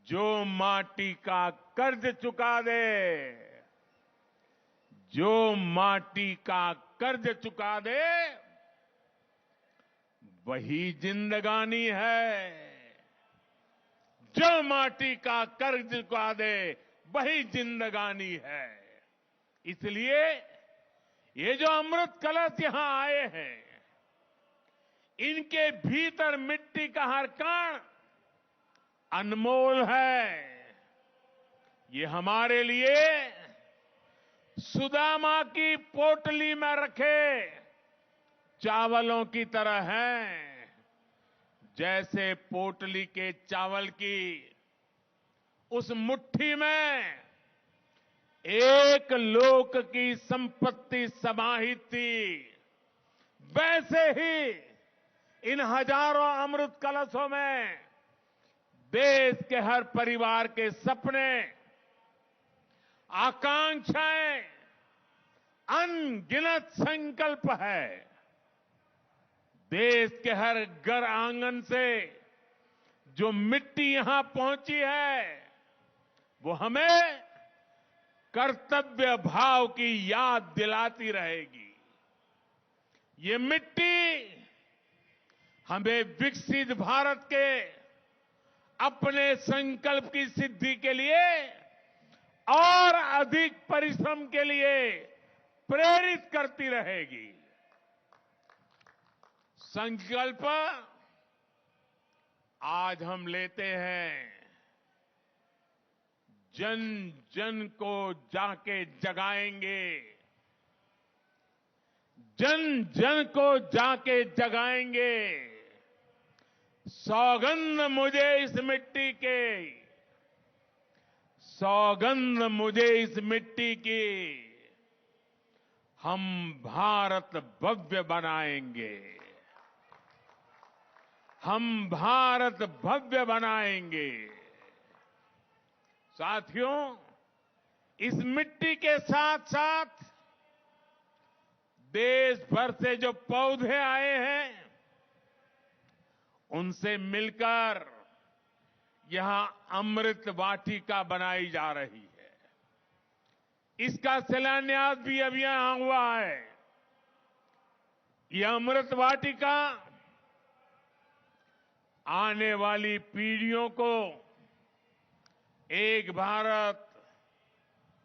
जो माटी का कर्ज चुका दे, जो माटी का कर्ज चुका दे, वही जिंदगानी है। जो माटी का कर्ज चुका दे, वही जिंदगानी है। इसलिए ये जो अमृत कलश यहां आए हैं, इनके भीतर मिट्टी का हर कण अनमोल है। ये हमारे लिए सुदामा की पोटली में रखे चावलों की तरह हैं। जैसे पोटली के चावल की उस मुट्ठी में एक लोक की संपत्ति समाहित थी, वैसे ही इन हजारों अमृत कलशों में देश के हर परिवार के सपने, आकांक्षाएं, अनगिनत संकल्प है। देश के हर घर आंगन से जो मिट्टी यहां पहुंची है, वो हमें कर्तव्य भाव की याद दिलाती रहेगी। ये मिट्टी हमें विकसित भारत के अपने संकल्प की सिद्धि के लिए और अधिक परिश्रम के लिए प्रेरित करती रहेगी। संकल्प आज हम लेते हैं, जन जन को जाके जगाएंगे, जन जन को जाके जगाएंगे। सौगंध मुझे इस मिट्टी के, सौगंध मुझे इस मिट्टी की, हम भारत भव्य बनाएंगे, हम भारत भव्य बनाएंगे। साथियों, इस मिट्टी के साथ साथ देश भर से जो पौधे आए हैं, उनसे मिलकर यहां अमृत वाटिका बनाई जा रही है। इसका शिलान्यास भी अभी यहां हुआ है। यह अमृत वाटिका आने वाली पीढ़ियों को एक भारत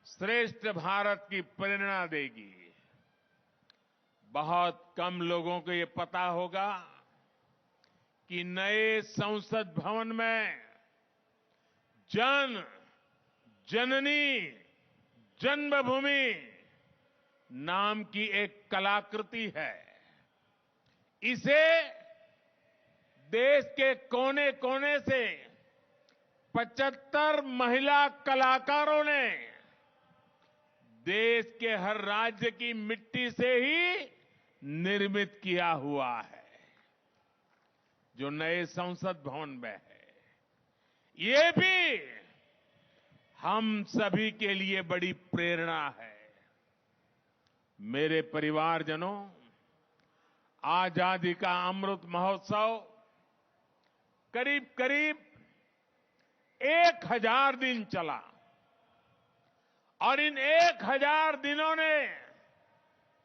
श्रेष्ठ भारत की प्रेरणा देगी। बहुत कम लोगों को ये पता होगा कि नए संसद भवन में जन जननी जन्मभूमि नाम की एक कलाकृति है। इसे देश के कोने कोने से 75 महिला कलाकारों ने देश के हर राज्य की मिट्टी से ही निर्मित किया हुआ है, जो नए संसद भवन में है। ये भी हम सभी के लिए बड़ी प्रेरणा है। मेरे परिवारजनों, आजादी का अमृत महोत्सव करीब करीब 1000 दिन चला और इन 1000 दिनों ने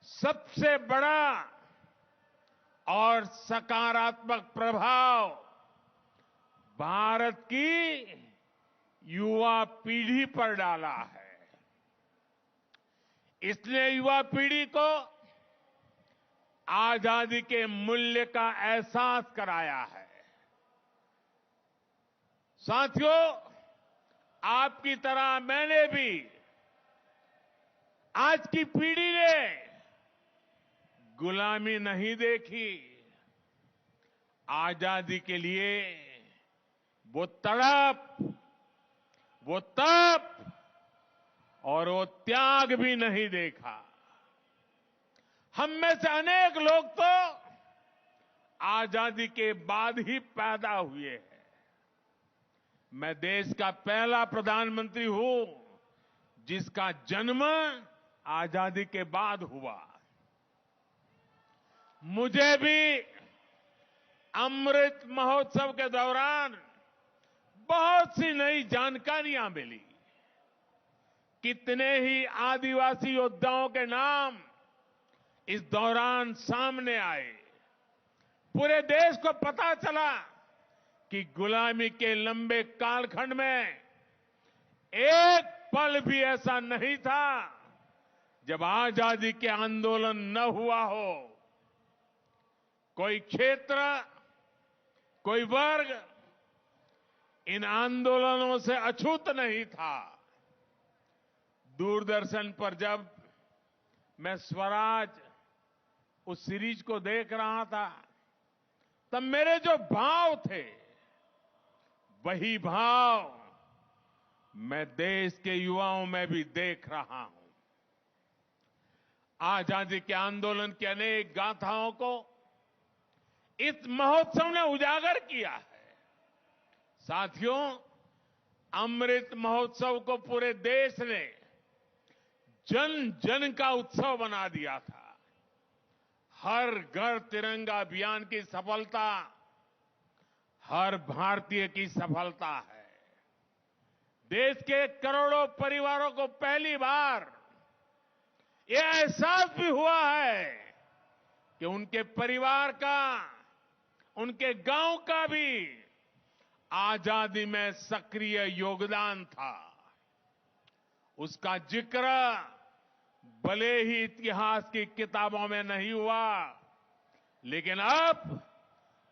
सबसे बड़ा और सकारात्मक प्रभाव भारत की युवा पीढ़ी पर डाला है। इसने युवा पीढ़ी को आजादी के मूल्य का एहसास कराया है। साथियों, आपकी तरह मैंने भी आज की पीढ़ी ने गुलामी नहीं देखी। आजादी के लिए वो तड़प, वो तप और वो त्याग भी नहीं देखा। हम में से अनेक लोग तो आजादी के बाद ही पैदा हुए हैं। मैं देश का पहला प्रधानमंत्री हूं जिसका जन्म आजादी के बाद हुआ। मुझे भी अमृत महोत्सव के दौरान बहुत सी नई जानकारियां मिली। कितने ही आदिवासी योद्धाओं के नाम इस दौरान सामने आए। पूरे देश को पता चला कि गुलामी के लंबे कालखंड में एक पल भी ऐसा नहीं था जब आजादी के आंदोलन न हुआ हो। कोई क्षेत्र, कोई वर्ग इन आंदोलनों से अछूत नहीं था। दूरदर्शन पर जब मैं स्वराज उस सीरीज को देख रहा था, तब मेरे जो भाव थे, वही भाव मैं देश के युवाओं में भी देख रहा हूं। आजादी के आंदोलन की अनेक गाथाओं को इस महोत्सव ने उजागर किया है। साथियों, अमृत महोत्सव को पूरे देश ने जन जन का उत्सव बना दिया था। हर घर तिरंगा अभियान की सफलता हर भारतीय की सफलता है। देश के करोड़ों परिवारों को पहली बार यह एहसास भी हुआ है कि उनके परिवार का, उनके गांव का भी आजादी में सक्रिय योगदान था। उसका जिक्र भले ही इतिहास की किताबों में नहीं हुआ, लेकिन अब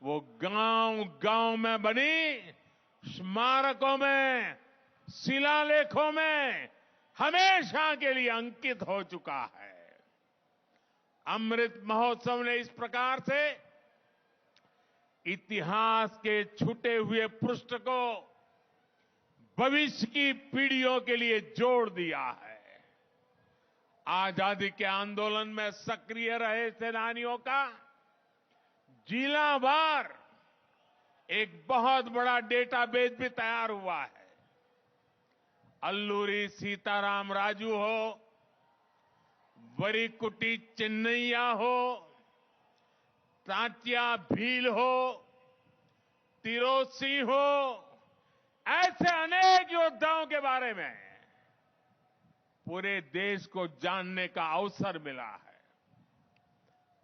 वो गांव गांव में बनी स्मारकों में, शिलालेखों में हमेशा के लिए अंकित हो चुका है। अमृत महोत्सव ने इस प्रकार से इतिहास के छूटे हुए पृष्ठ को भविष्य की पीढ़ियों के लिए जोड़ दिया है। आजादी के आंदोलन में सक्रिय रहे सेनानियों का जिलावार एक बहुत बड़ा डेटाबेस भी तैयार हुआ है। अल्लूरी सीताराम राजू हो, वरीकुटी चिन्नैया हो, तात्या भील हो, तिरोत सिंह हो, ऐसे अनेक योद्धाओं के बारे में पूरे देश को जानने का अवसर मिला है।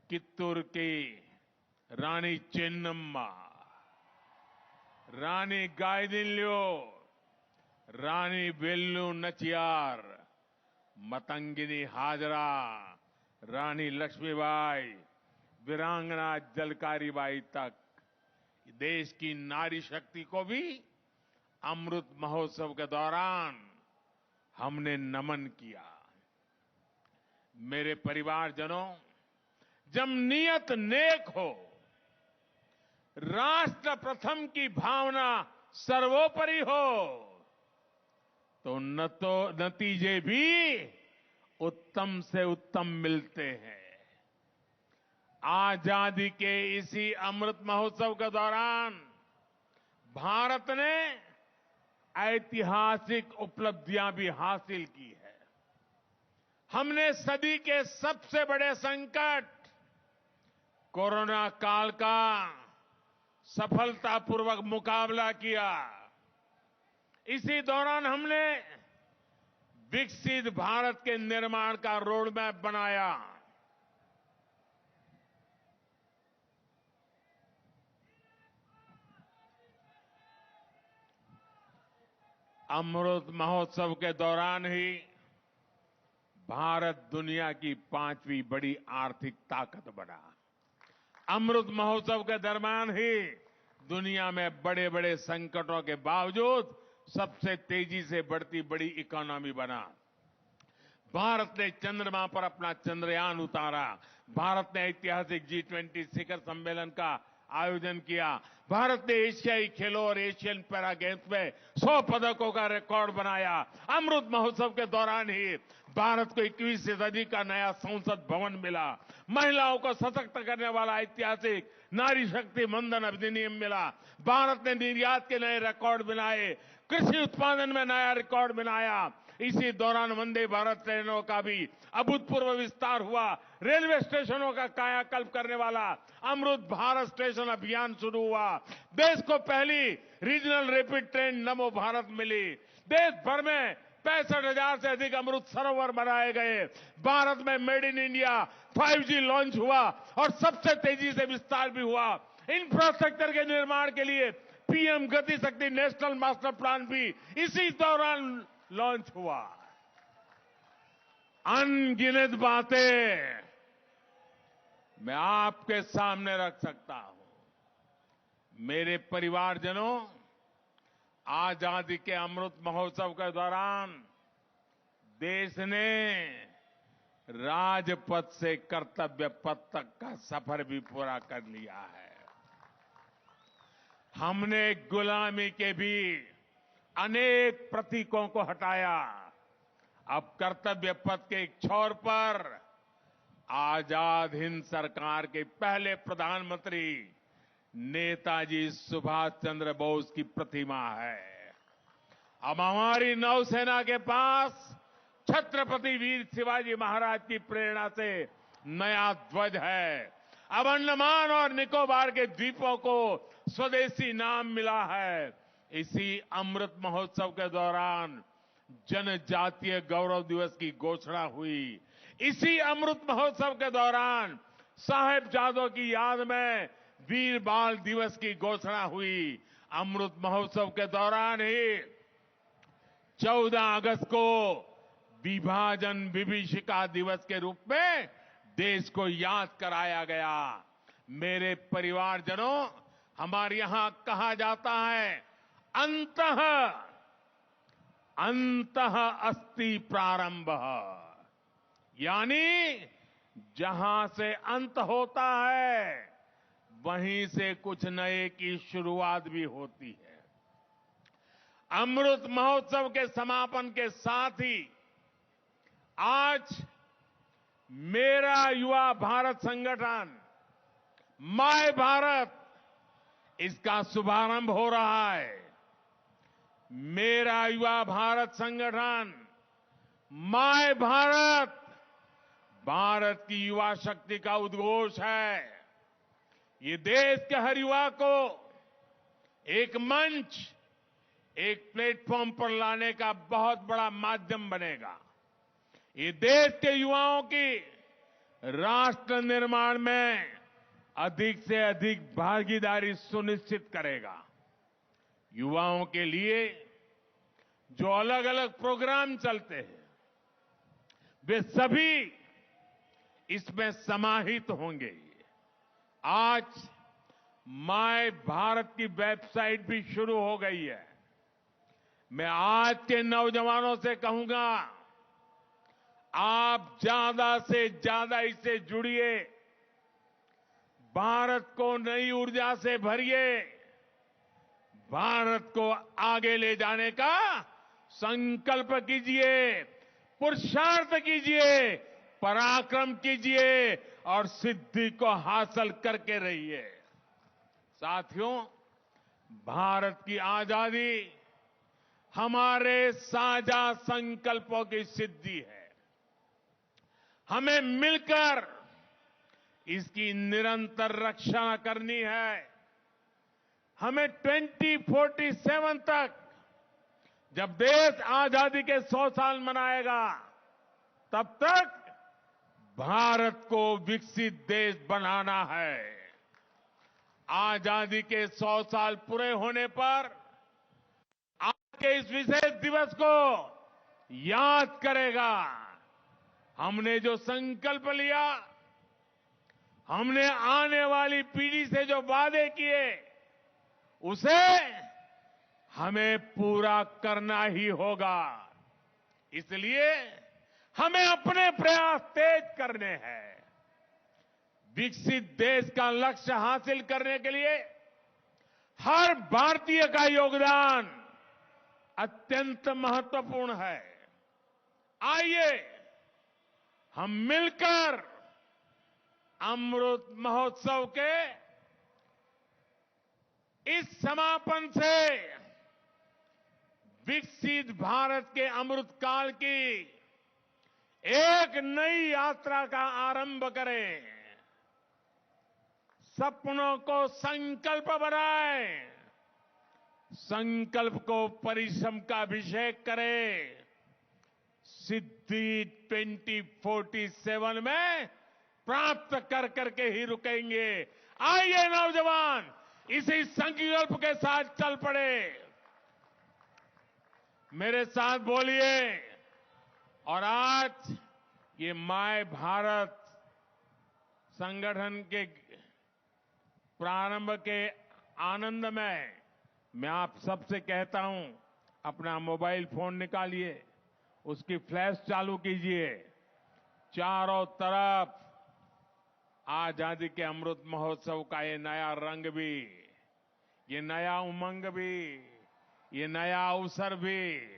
कित्तूर की रानी चेन्नम्मा, रानी गायदिन्ल्यो, रानी वेल्लू नचियार, मतंगिनी हाजरा, रानी लक्ष्मीबाई, वीरांगना जलकारीबाई तक देश की नारी शक्ति को भी अमृत महोत्सव के दौरान हमने नमन किया। मेरे परिवारजनों, जब नियत नेक हो, राष्ट्र प्रथम की भावना सर्वोपरि हो, तो नतीजे भी उत्तम से उत्तम मिलते हैं। आजादी के इसी अमृत महोत्सव के दौरान भारत ने ऐतिहासिक उपलब्धियां भी हासिल की है। हमने सदी के सबसे बड़े संकट कोरोना काल का सफलतापूर्वक मुकाबला किया। इसी दौरान हमने विकसित भारत के निर्माण का रोडमैप बनाया। अमृत महोत्सव के दौरान ही भारत दुनिया की 5वीं बड़ी आर्थिक ताकत बना। अमृत महोत्सव के दरमियान ही दुनिया में बड़े बड़े संकटों के बावजूद सबसे तेजी से बढ़ती बड़ी इकोनॉमी बना। भारत ने चंद्रमा पर अपना चंद्रयान उतारा। भारत ने ऐतिहासिक G20 शिखर सम्मेलन का आयोजन किया। भारत ने एशियाई खेलों और एशियन पैरा गेम्स में 100 पदकों का रिकॉर्ड बनाया। अमृत महोत्सव के दौरान ही भारत को 21वीं सदी का नया संसद भवन मिला। महिलाओं को सशक्त करने वाला ऐतिहासिक नारी शक्ति मंदन अधिनियम मिला। भारत ने निर्यात के नए रिकॉर्ड बनाए, कृषि उत्पादन में नया रिकॉर्ड बनाया। इसी दौरान वंदे भारत ट्रेनों का भी अभूतपूर्व विस्तार हुआ। रेलवे स्टेशनों का कायाकल्प करने वाला अमृत भारत स्टेशन अभियान शुरू हुआ। देश को पहली रीजनल रैपिड ट्रेन नमो भारत मिली। देश भर में 65,000 से अधिक अमृत सरोवर बनाए गए। भारत में made in India 5G launch हुआ और सबसे तेजी से विस्तार भी हुआ। इंफ्रास्ट्रक्चर के निर्माण के लिए पीएम गति शक्ति नेशनल मास्टर प्लान भी इसी दौरान लॉन्च हुआ। अनगिनत बातें मैं आपके सामने रख सकता हूं। मेरे परिवारजनों, आजादी के अमृत महोत्सव के दौरान देश ने राजपथ से कर्तव्य पथ तक का सफर भी पूरा कर लिया है। हमने गुलामी के भी अनेक प्रतीकों को हटाया। अब कर्तव्य पथ के एक छोर पर आजाद हिंद सरकार के पहले प्रधानमंत्री नेताजी सुभाष चंद्र बोस की प्रतिमा है। अब हमारी नौसेना के पास छत्रपति वीर शिवाजी महाराज की प्रेरणा से नया ध्वज है। अब अंडमान और निकोबार के द्वीपों को स्वदेशी नाम मिला है। इसी अमृत महोत्सव के दौरान जनजातीय गौरव दिवस की घोषणा हुई। इसी अमृत महोत्सव के दौरान साहिबजादों की याद में वीर बाल दिवस की घोषणा हुई। अमृत महोत्सव के दौरान ही 14 अगस्त को विभाजन विभीषिका दिवस के रूप में देश को याद कराया गया। मेरे परिवारजनों, हमारे यहां कहा जाता है, अंतः अस्ति प्रारंभ, यानी जहां से अंत होता है वहीं से कुछ नए की शुरुआत भी होती है। अमृत महोत्सव के समापन के साथ ही आज मेरा युवा भारत संगठन माय भारत, इसका शुभारंभ हो रहा है। मेरा युवा भारत संगठन माय भारत भारत की युवा शक्ति का उद्घोष है। ये देश के हर युवा को एक मंच, एक प्लेटफॉर्म पर लाने का बहुत बड़ा माध्यम बनेगा। ये देश के युवाओं की राष्ट्र निर्माण में अधिक से अधिक भागीदारी सुनिश्चित करेगा। युवाओं के लिए जो अलग अलग प्रोग्राम चलते हैं वे सभी इसमें समाहित होंगे। आज माय भारत की वेबसाइट भी शुरू हो गई है। मैं आज के नौजवानों से कहूंगा, आप ज्यादा से ज्यादा इससे जुड़िए, भारत को नई ऊर्जा से भरिए, भारत को आगे ले जाने का संकल्प कीजिए, पुरुषार्थ कीजिए, पराक्रम कीजिए और सिद्धि को हासिल करके रहिए। साथियों, भारत की आजादी हमारे साझा संकल्पों की सिद्धि है। हमें मिलकर इसकी निरंतर रक्षा करनी है। हमें 2047 तक, जब देश आजादी के 100 साल मनाएगा, तब तक भारत को विकसित देश बनाना है। आजादी के 100 साल पूरे होने पर आज के इस विशेष दिवस को याद करेगा। हमने जो संकल्प लिया, हमने आने वाली पीढ़ी से जो वादे किए, उसे हमें पूरा करना ही होगा। इसलिए हमें अपने प्रयास तेज करने हैं। विकसित देश का लक्ष्य हासिल करने के लिए हर भारतीय का योगदान अत्यंत महत्वपूर्ण है। आइए हम मिलकर अमृत महोत्सव के इस समापन से विकसित भारत के अमृत काल की एक नई यात्रा का आरंभ करें। सपनों को संकल्प बनाएं, संकल्प को परिश्रम का अभिषेक करें। सिद्धि 2047 में प्राप्त कर करके ही रुकेंगे। आइए नौजवान, इसी संकल्प के साथ चल पड़े। मेरे साथ बोलिए। और आज ये माय भारत संगठन के प्रारंभ के आनंद में मैं आप सबसे कहता हूं, अपना मोबाइल फोन निकालिए, उसकी फ्लैश चालू कीजिए। चारों तरफ आजादी के अमृत महोत्सव का ये नया रंग भी, ये नया उमंग भी, ये नया अवसर भी।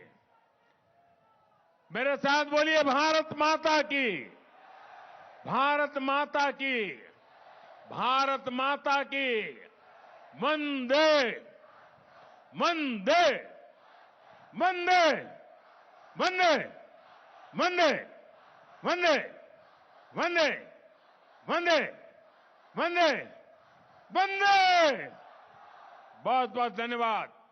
मेरे साथ बोलिए, भारत माता की, भारत माता की, भारत माता की। वंदे वंदे वंदे वंदे वंदे वंदे वंदे वंदे वंदे वंदे। बहुत बहुत धन्यवाद।